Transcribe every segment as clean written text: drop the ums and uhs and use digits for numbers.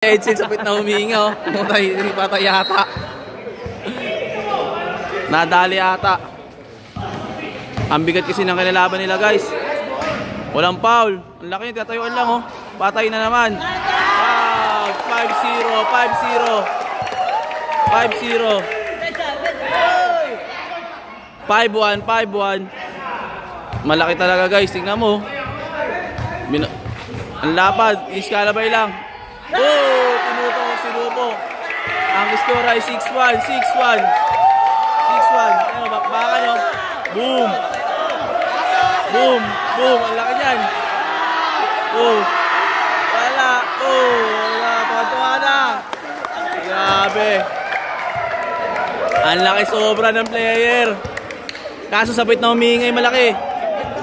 Edsel sapit na humingi, oh. Mutay, hindi patay yata. Nadali ata. Ang bigat kasi ng kinalaban nila, guys. Walang foul. Ang laki niya, tatayuan lang, oh. Patay na naman. 5-0, 5-0. 5-0. 5-1, 5-1. Malaki talaga, guys. Tingnan mo. Ang lapad. Iskalabay lang. Oh! Tinutok, sinubo. Ang score ay 6-1, 6-1. 6-1. Ano, bakbakan nyo. Boom! Boom! Boom! Ang laki dyan. Oh! Wala! Oh! Wala! Tuwa na! Grabe! Ang laki sobra ng player. Kaso sapit na humingay malaki.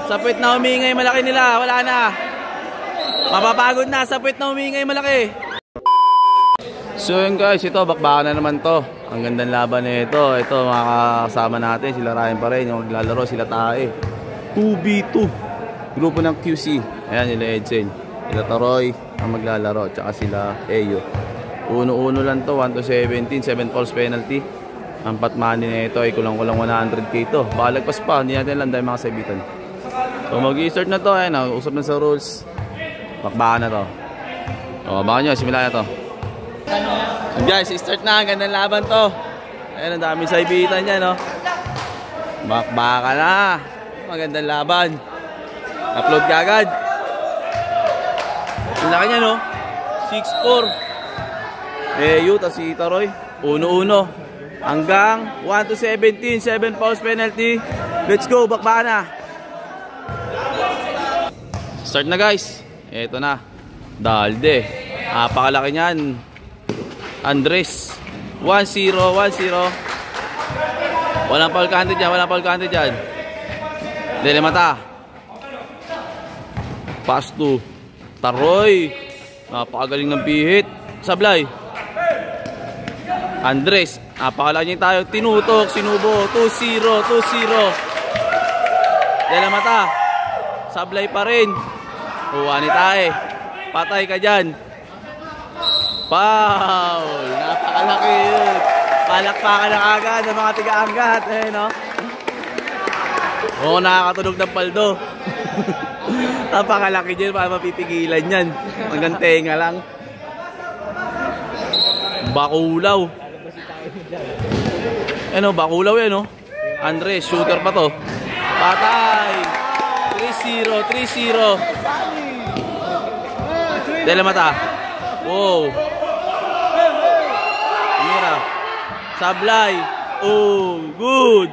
Sapit na humingay malaki nila. Wala na. Mapapagod na, sapit na humingay malaki. So yun guys, ito bakbakan na naman to. Ang gandang laban nito. Ito mga kasama natin, sila Ryan pa rin, yung maglalaro, sila Tae. 2v2 grupo ng QC. Ayan, nila Edsel, sila Toroy ang maglalaro, tsaka sila Eyo. Uno-uno lang to, 1-17, 7 falls penalty. Ang patmani nito ay kulang-kulang 100k to. Baka lagpas pa, hindi natin lang dahil mga saibitan. So mag-i-start na to, ayan, usap na sa rules. Bakbakan na to. O, baka nyo, simula na to. So guys, start na. Gandang laban to. Ayan, ang daming saibitan niya, no? Bakbakan na. Magandang laban. Upload ka agad. Ang laki niya, no? 6-4. Yun, tas si Taroy. 1-1. Hanggang 1-17. 7 fouls penalty. Let's go, bakbakan na. Start na, guys. Eto na, Dalde. Napakalaki niyan. Andres. 1-0, 1-0. Walang foul kante dyan, walang foul kante dyan. Dele mata. Pass to Taroy. Napakagaling ng pihit. Sablay. Andres. Napakalaki niya tayo. Tinutok, sinubo. 2-0, 2-0. Dele mata. Sablay pa rin. Kuha ni Tae. Patay ka dyan. Foul. Napakalaki yun. Palakpakan na agad ng mga tiga-anggat. Eh, no? Oo, nakakatunog ng paldo. Napakalaki dyan para mapipigilan yan. Hanggang tenga lang. Bakulaw. Ano, bakulaw yan, no? Andres, shooter pa to. Patay. 3-0, 3-0. Dele mata. Wow. Mira. Sablay. Oh, good.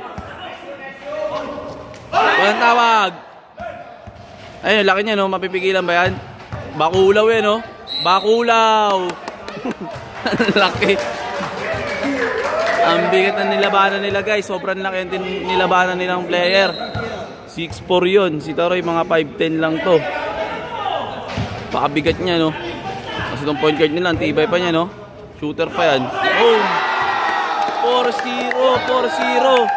Walang tawag. Ayun, laki niya, no? Mapipigilan ba yan? Bakulaw yan, no? Bakulaw. Laki. Ang bigat na nilabanan nila, guys. Sobrang laki yung nilabanan nilang player. 6'4 yun. Si Taroy mga 5'10 lang to. Pakabigat niya, no? Kasi itong point guard nila, ang tibay pa niya, no? Shooter pa yan. Oh! 4-0, 4-0.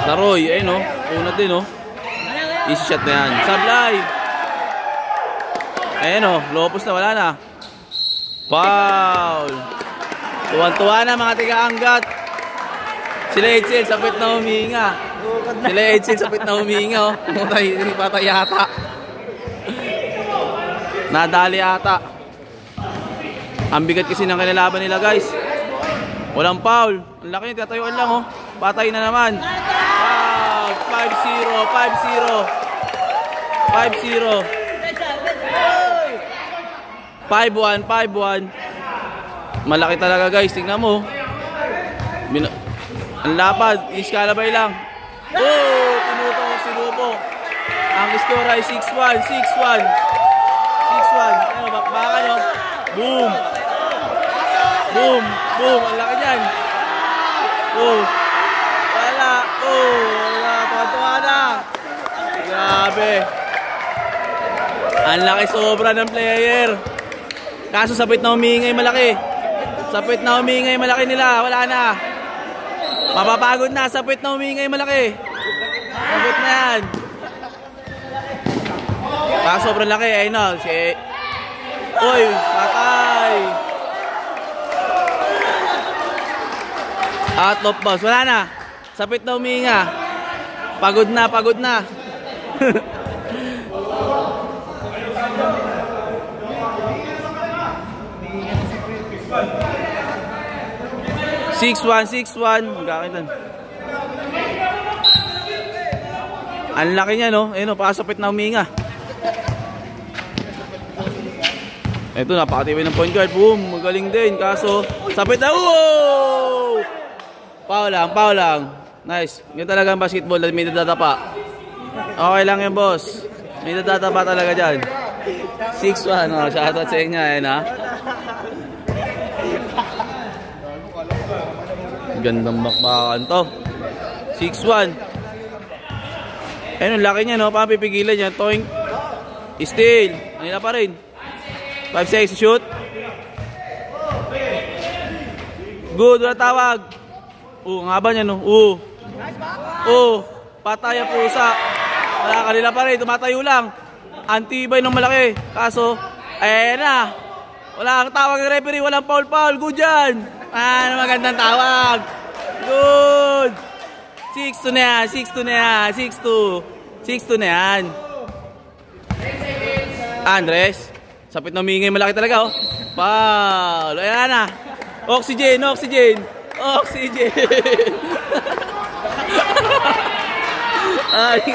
Taroy, ayun, no? Una din, no? Easy shot na yan. Sablay! Ayun, no? Lopos na, wala na. Foul! Tuwan-tuwa na mga tiga-anggat. Sila Edsel, sapit na huminga. Sila Edsel, sapit na huminga, oh. Mutay, hindi patay yata. Nadali ata. Ang bigat kasi ng kinalaban nila, guys. Walang foul. Ang laki niya, tatayuan lang, oh. Patay na naman. 5-0, 5-0. 5-1, 5-1. Malaki talaga, guys. Tingnan mo. Ang lapad. Iskalabay lang. Oh! Tinutok, sinubo. Ang score ay 6-1, 6-1. 6-1. Ano, bakbakan nyo. Boom! Boom! Boom! Ang laki dyan. Oh! Wala! Oh! Wala! Tuwa na! Grabe! Ang laki sobra ng player. Kaso sapit na humingay malaki. Sapit na humingay malaki nila. Wala na. Mapapagod na. Sapit na humingay malaki. Sapit na yan. Sobrang laki. Ayun na. Si Uy, patay. Out of bounds. Wala na. Sapit na huminga. Pagod na, pagod na. 6-1, 6-1. Magkakitan. Ang laki niya, no? Ayun, no, pakasapit na huminga. Ito, napakatibay ng point guard. Boom, magaling din. Kaso, sapit na. Wow! Foul lang, foul lang. Nice. Yan talaga ang basketball na may dadapa. Okay lang yan, boss. May dadapa talaga dyan. 6-1, no? Shoutout sa inyo, ayun, ha? Gandang bakbakan to. 6-1. Ayun, laki niya, no? Papipigilan niya. Toing. Steal. Anila pa rin. 5 seconds to shoot. Good, wala tawag. Ang haba niya, no? Patay ang pusa. Wala, kanila pa rin. Tumatayo lang. Antibay ng malaki. Kaso, ayan na. Wala kang tawag ng referee. Walang foul-foul. Good yan. Ano magandang tawag. Good. 6-2 na yan. 6-2 na yan. 6-2. 6-2 na yan. Andres. Sapit na humingi. Malaki talaga, oh. Foul. Ayan na. Oxygen. Oxygen. Oxygen. Ay,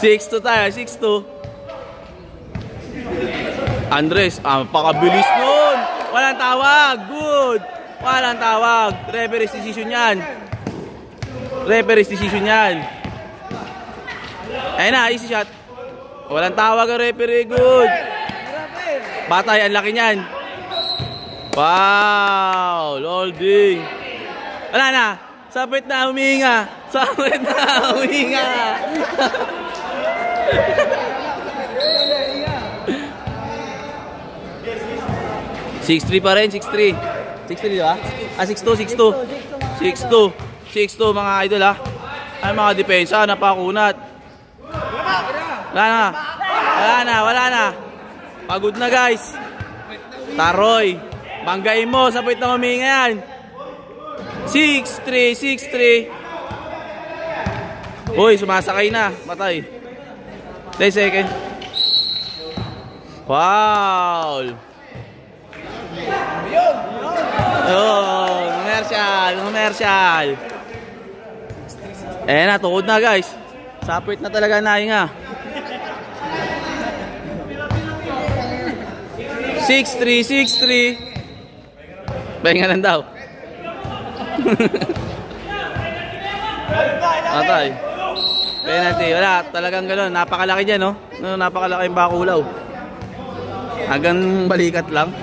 6-2 tayo. 6-2. Andres, pakabilis nun. Walang tawag. Good. Walang tawag. Referee's decision yan. Referee's decision yan. Ayun na, easy shot. Walang tawag ang referee. Good. Batay, ang laki niyan. Foul. Holding. Wala na. Sapit na huminga. Sapit na huminga. (6-3) pa rin, 6-3. 6-3, di ba? 6-2, 6-2. 6-2. 6-2, mga idol, ha? Ay, mga depensa, napakunat. Wala na. Wala na, wala na. Pagod na, guys. Taroy. Banggain mo, sapit na huminga yan. 6-3, 6-3. Uy, sumasakay na. Matay. 10 seconds. Foul. Oh, commercial. Na, tukod na, guys. Sapit na talaga na nga. 6-3, 6-3. Pahinga lang daw. Atay. Penalty, wala. Talagang gano'n. Napakalaki dyan, no? Napakalaki yung bakulaw. Hanggang balikat lang.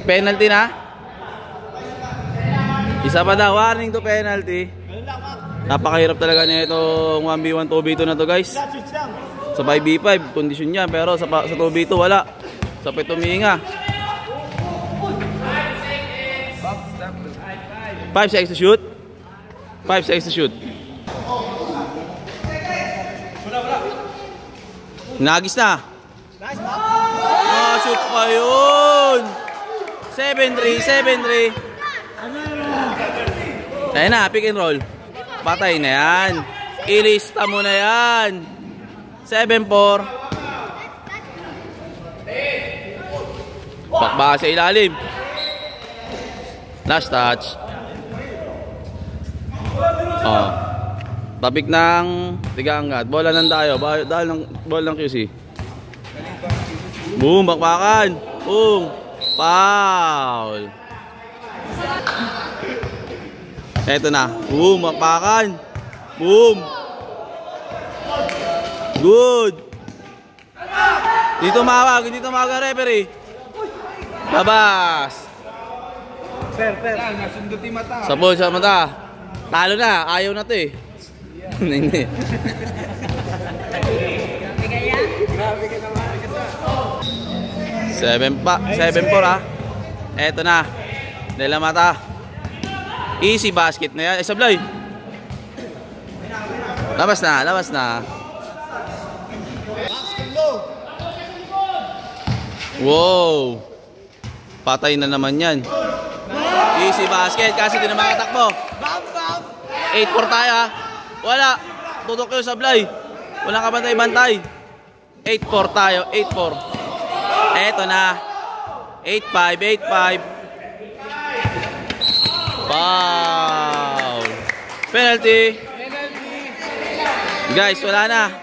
Penalty na. Isa pa daw, warning to penalty. Napakahirap talaga niya itong 1v1, 2v2 na to, guys. Sa 5v5, kondisyon niya. Pero sa 2v2, wala. Sa pituminga. 5 seconds to shoot. 5 seconds to shoot. Nagis na. Shoot pa yun. 7-3, 7-3. Ayun na, pick and roll. Patay na yan. Ilista mo na yan. 7-4. Pakbaka sa ilalim. Last touch. Tapik ng tiga-angat. Bola ng tayo. Dahil ng bola ng QC. Boom, bakbakan. Boom. Foul. Eto na. Boom, bakbakan. Boom. Good. Dito mawag ang referee. Labas. Per. Nasunduti mata. Sabol sa mata. Talo na. Ayaw na to, eh. Hindi. Grabe ka naman. 7-4, ha. Eto na. Dela mata. Easy basket na yan. Sablay. Labas na. Wow! Patay na naman yan. Easy basket kasi di na makatakbo. 8-4 tayo ha. Wala. Tutok yung sablay. Walang kabantay-bantay. 8-4 tayo. 8-4. Eto na. 8-5. 8-5. Foul. Penalty. Guys, wala na.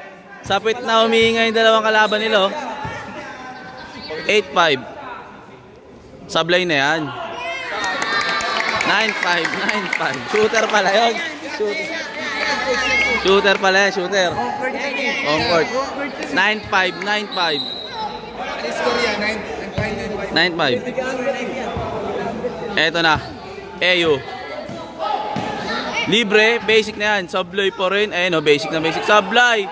Sapit na humihinga yung dalawang kalaban nila. 8-5. Sablay na yan. 9-5. Shooter pala yun. Shooter pala yan. Shooter. On court. 9-5. 9-5. Eto na. Eyo. Libre. Basic na yan. Sablay pa rin. Ayun o. Basic na basic. Sablay.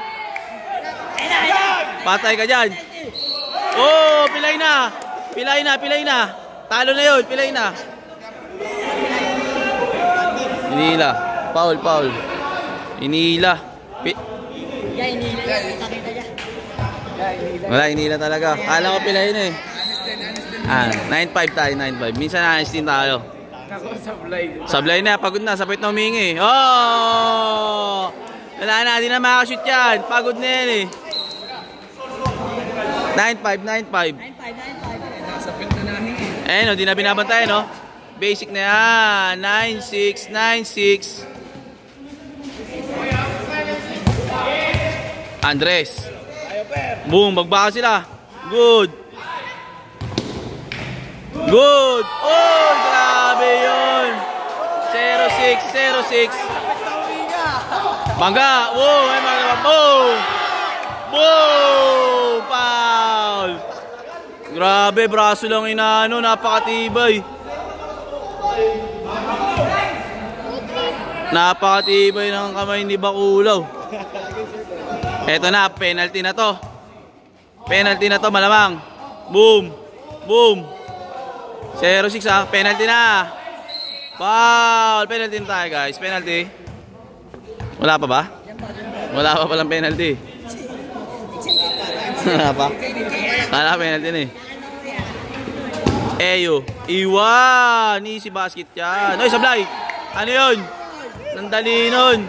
Patay ka dyan. Oh, pilay na. Talo na yun, pilay na. Inila. Foul. Inila. Wala, inila talaga. Kala ko pilay na eh. 9-5 tayo, 9-5. Minsan na-honest din tayo. Sablay na, pagod na, sapit na humingi. Oh! Wala na, di na makashoot yan. Pagod na yan eh. 9-5. Ayun o, di na binabantay, no? Basic na yan. 9-6. Andres. Boom, magbaka sila. Good. Oh, grabe yun. 0-6. Bangga. Wow, may mga boom. Foul. Grabe, braso lang inaano, napakatibay. Napakatibay ng kamay ni Bakulaw. Eto na, penalty na to. Malamang. Boom. 0-6 ha, penalty na. Foul, penalty na tayo guys, penalty. Wala pa ba? Wala pa palang penalty. Wala pa? Wala penalty na eh. Eyo, iwan. Easy basket yan. Oy, sablay. Ano yun? Nandali nun.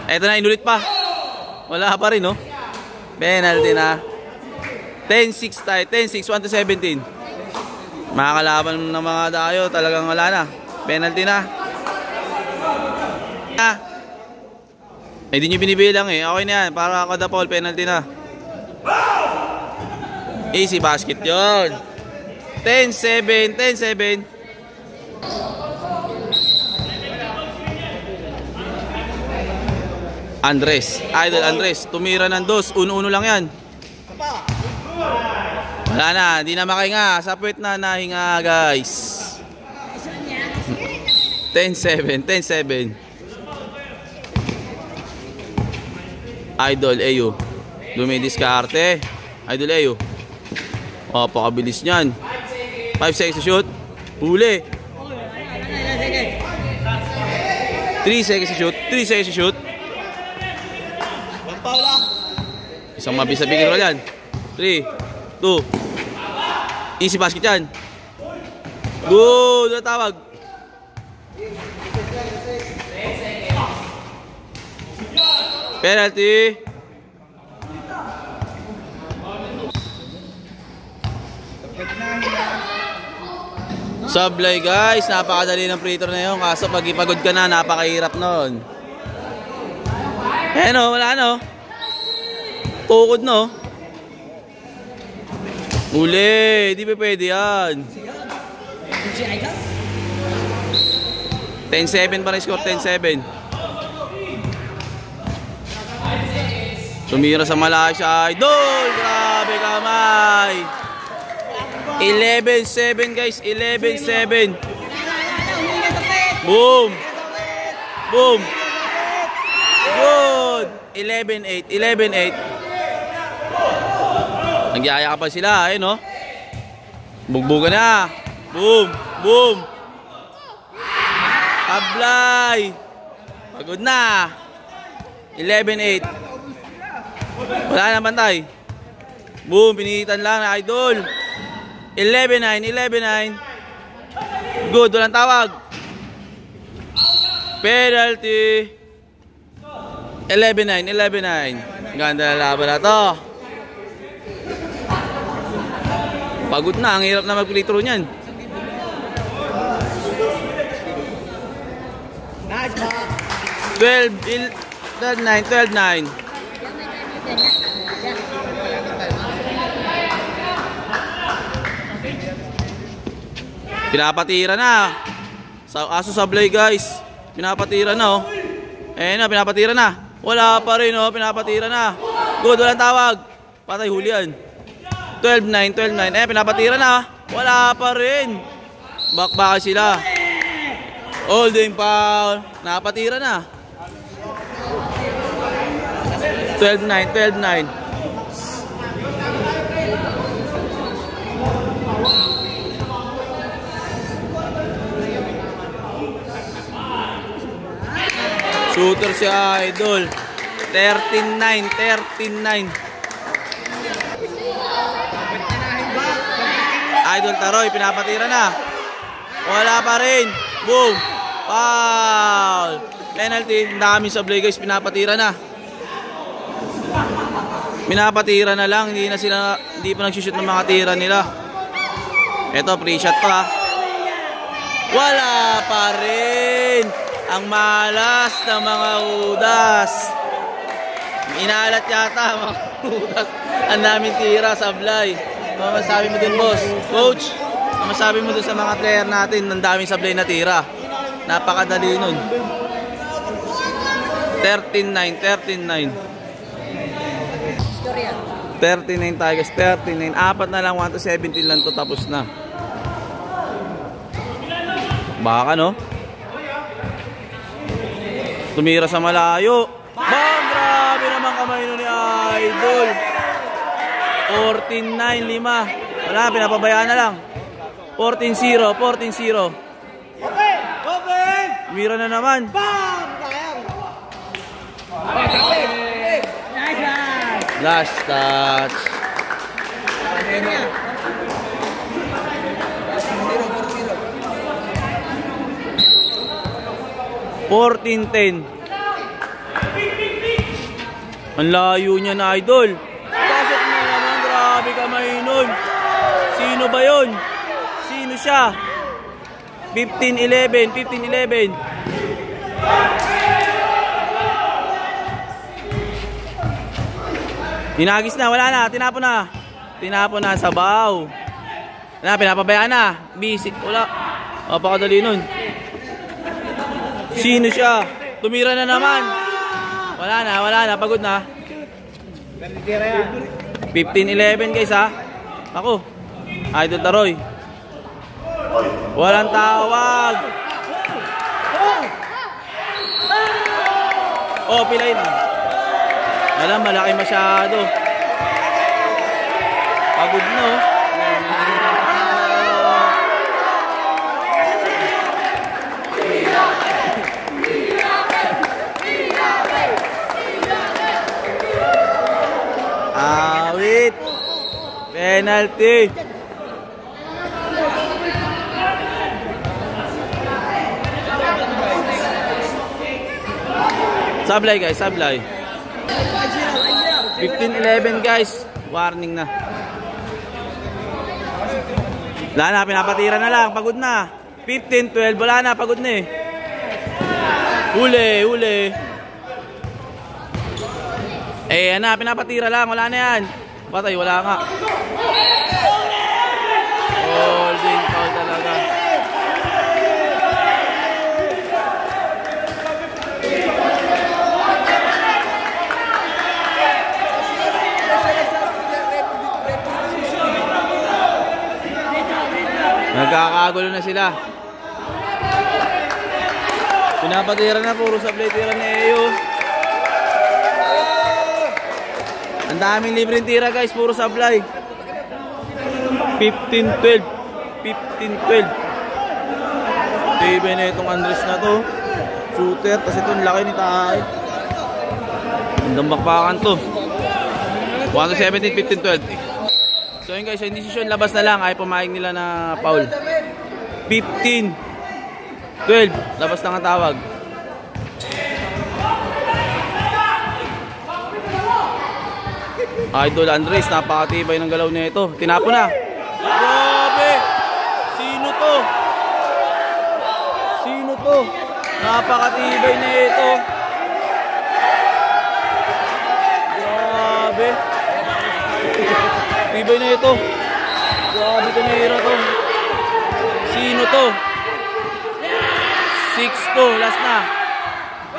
Eto na, inulit pa. Wala pa rin, no? Penalty na. 10-6 tayo. 10-6, 1-17. Mga kalaban ng mga tayo, talagang wala na. Penalty na. Eh, di nyo binibilang eh. Okay na yan. Para kada foul, penalty na. Easy basket yun. 10-7. Andres. Idol Andres. Tumira ng dos. 1-1 lang yan. Wala na. Di na makahinga. Sapwet na nahinga guys. 10-7. Idol Eyo. Dumidiskarte. Idol Eyo. Oh, pakabilis niyan. 5 seconds to shoot. Huli. 3 seconds to shoot. Isang mabisa bigil ko yan. 3, 2. Easy basket yan. Good. Tawag. Penalty. Sablay guys, napakadali ng free throw na yun. Kaso pag ipagod ka na, napakahirap nun. Eh no, wala no. Tukod no. Uli, di pa pwede yan. 10-7 pa rin score, 10-7. Tumira sa malayo siya, idol. Grabe kamay. 11-7 guys, 11-7. Boom. Good. 11-8. Nagyaya ka pa sila, eh no. Bugbugan na. Boom. Ablay. Pagod na. 11-8. Wala na bantay. Boom, pinitan lang na idol. 11-9, 11-9. Good, walang tawag. Penalty. 11-9, 11-9. Ganda na laban na to. Pagod na, ang hirap na mag-free-throw niyan. Nice, 12-9, 12-9. Pinapatira na. Aso sablay guys. Pinapatira na oh. Ayun na, pinapatira na. Wala pa rin oh, pinapatira na. Good, walang tawag. Patay, huli yan. 12-9, 12-9. Pinapatira na. Wala pa rin. Bakbaka sila. Holding foul. Napatira na. 12-9, 12-9. Shooter siya, idol. 13-9, 13-9. Idol Taroy, pinapatira na. Wala pa rin. Boom. Foul. Penalty. Ang daming sablay guys, pinapatira na. Pinapatira na lang, hindi pa nagsushoot ng mga tira nila. Ito, free shot pa. Wala pa rin. Ang malas ng mga udas. Inalat yata mga udas. Ang daming tira, sablay. Ano masabi mo dun, boss? Coach, ano masabi mo dun sa mga player natin? Ang daming sablay na tira. Napakadali nun. 13-9, 13-9. 39 tayo guys, 39. Apat na lang, 1-17 lang to, tapos na. Baka no? Tumira sa malayo. Bang! Grabe naman kamay nun ni Idol. 14-9, 5. Wala, pinapabayaan na lang. 14-0, 14-0. Tumira na naman. Last touch. 14-10. Ang layo niya na, idol. Pasok na naman, grabe kamay nun. Sino ba yun? Sino siya? 15-11, 15-11. Hinagis na, wala na, tinapon na. Tinapon na, sabaw. Wala, pinapabayaan na. Bisik, wala. Napakadali nun. Sino siya? Tumira na naman. Wala na, pagod na. 15-11 guys ha. Ako, Idol Taroy. Walang tawag. Oh, pilay na. Alam, malaki masyado. Pagod no. Awit. Penalty. Sablay guys, sablay. 15-11 guys. Warning na. Wala na, pinapatira na lang. Pagod na. 15-12. Wala na, pagod na eh. Huli. Eh, yan na, pinapatira lang. Wala na yan. Patay, wala nga. Holding foul talaga. Nagkakagulo na sila. Pinapatira na, puro sablay tira ni Eyo. Ang daming libreng tira guys, puro sablay. 15-12. 15-12. Tibe na itong Andres na to. Shooter, kasi itong laki ni Tahay. Ang bakbakan to. 1 to 17, 15, 12. So yun guys, yung decision labas na lang. Ay pumayag nila na foul. 15, 12. Labas na ang tawag. Idol Andres, napakatibay ng galaw niya ito. Tinapo na. Grabe! Sino to? Sino to? Napakatibay na ito. Grabe. Tibay na ito. Grabe tumira to. Sino to? 6 to. Last na.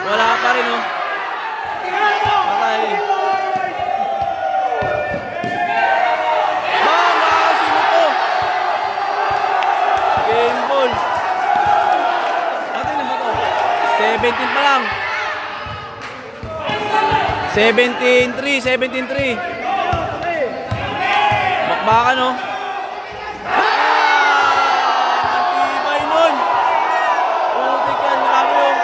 Wala pa rin oh. Patay. Banga! Sino to? Game ball. Atin na ba to? 17 pa lang. 17-3, 17-3. Bakbakan no. Antibay nun. Putik yan, grabe yung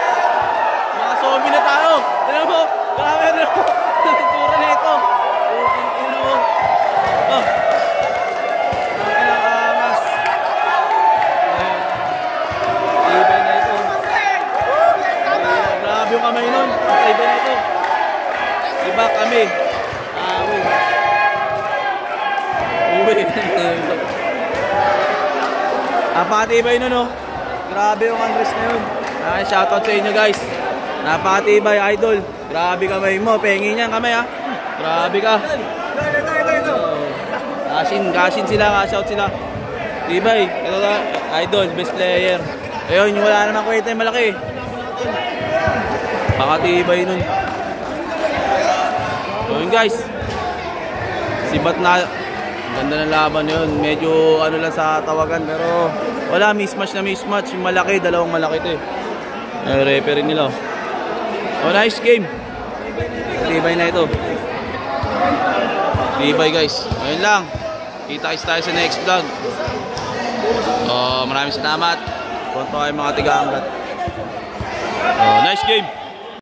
mga zombie na tayo. Tignan mo, grabe na tura na ito. Putik ina mo. Oh. Ang inakamas. Antibay na ito. Grabe yung kamay nun. Antibay na ito. Iba kami. Uwi. Napakatibay nun oh. Grabe yung Andres na yun. Shoutout sa inyo guys. Napakatibay idol. Grabe kamay mo. Pengi niyan kamay ha. Grabe ka. Kashin sila. Shout sila. Tibay. Ito na. Idol. Best player. Ayun. Yung wala naman kwenta yung malaki. Napakatibay nun. So yun guys, sibat na, ganda ng laban yun. Medyo ano lang sa tawagan pero wala, mismatch na mismatch. Yung malaki, dalawang malaki ito eh. Referee nila. Oh, nice game. Tibay na ito. Tibay guys. Ayun lang. Kita-kits tayo sa next vlog. Maraming salamat. Punto kayo mga tiga-angkat. Nice game.